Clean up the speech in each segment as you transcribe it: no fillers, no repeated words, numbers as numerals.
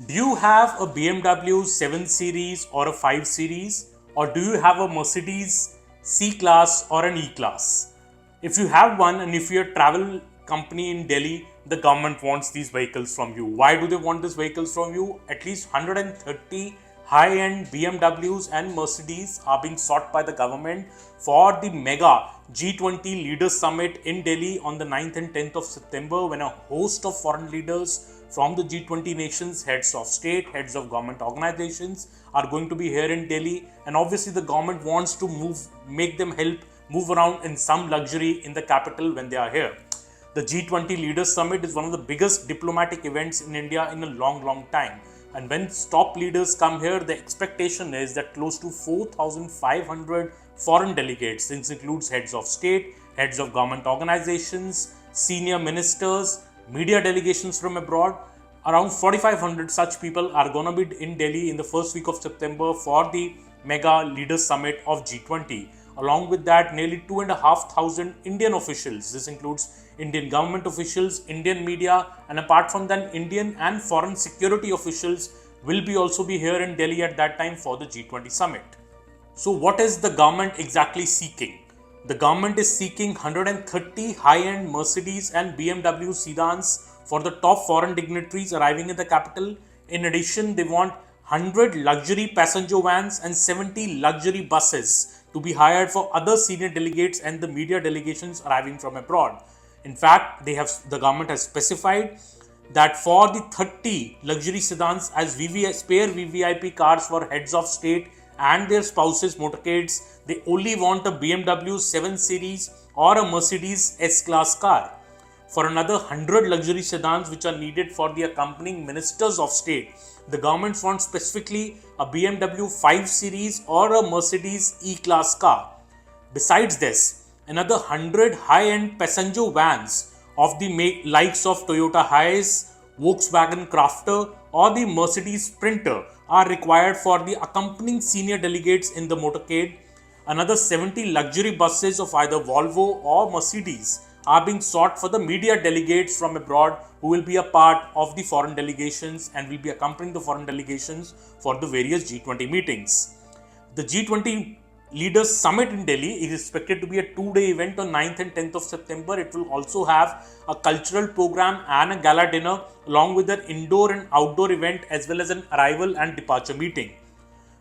Do you have a BMW 7 Series or a 5 Series, or do you have a Mercedes C-Class or an E-Class? If you have one and if you're a travel company in Delhi, the government wants these vehicles from you. Why do they want these vehicles from you? At least 130 high-end BMWs and Mercedes are being sought by the government for the mega G20 Leaders Summit in Delhi on the 9th and 10th of September, when a host of foreign leaders from the G20 nations, heads of state, heads of government organizations are going to be here in Delhi. And obviously the government wants to make them help move around in some luxury in the capital when they are here. The G20 Leaders Summit is one of the biggest diplomatic events in India in a long time. And when top leaders come here, the expectation is that close to 4,500 foreign delegates, this includes heads of state, heads of government organizations, senior ministers, media delegations from abroad, around 4,500 such people are going to be in Delhi in the first week of September for the mega leaders summit of G20. Along with that, nearly 2,500 Indian officials, this includes Indian government officials, Indian media, and apart from that, Indian and foreign security officials will also be here in Delhi at that time for the G20 summit. So what is the government exactly seeking? The government is seeking 130 high-end Mercedes and BMW sedans for the top foreign dignitaries arriving in the capital. In addition, they want 100 luxury passenger vans and 70 luxury buses to be hired for other senior delegates and the media delegations arriving from abroad. In fact, the government has specified that for the 30 luxury sedans as spare VVIP cars for heads of state and their spouses, motorcades, they only want a BMW 7 Series or a Mercedes S-Class car. For another 100 luxury sedans which are needed for the accompanying ministers of state, the government wants specifically a BMW 5 Series or a Mercedes E-Class car. Besides this, another 100 high-end passenger vans of the likes of Toyota Hiace, Volkswagen Crafter or the Mercedes Sprinter are required for the accompanying senior delegates in the motorcade. Another 70 luxury buses of either Volvo or Mercedes are being sought for the media delegates from abroad who will be a part of the foreign delegations and will be accompanying the foreign delegations for the various G20 meetings. The G20 Leaders Summit in Delhi is expected to be a 2-day event on 9th and 10th of September. It will also have a cultural program and a gala dinner along with an indoor and outdoor event as well as an arrival and departure meeting.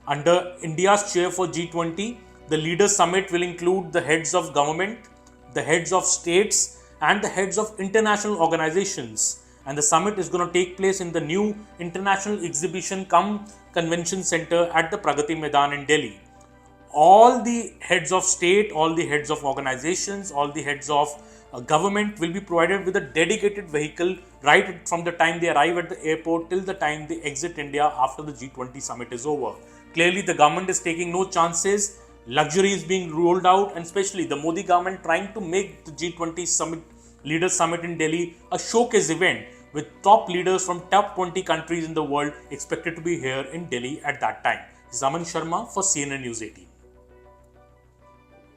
Under India's chair for G20, the Leaders Summit will include the heads of government, the heads of states and the heads of international organizations. And the summit is going to take place in the new International Exhibition cum Convention Center at the Pragati Maidan in Delhi. All the heads of state, all the heads of organizations, all the heads of government will be provided with a dedicated vehicle right from the time they arrive at the airport till the time they exit India after the G20 summit is over. Clearly, the government is taking no chances. Luxury is being rolled out, and especially the Modi government trying to make the G20 summit, Leaders Summit in Delhi a showcase event with top leaders from top 20 countries in the world expected to be here in Delhi at that time. Zaman Sharma for CNN News 18.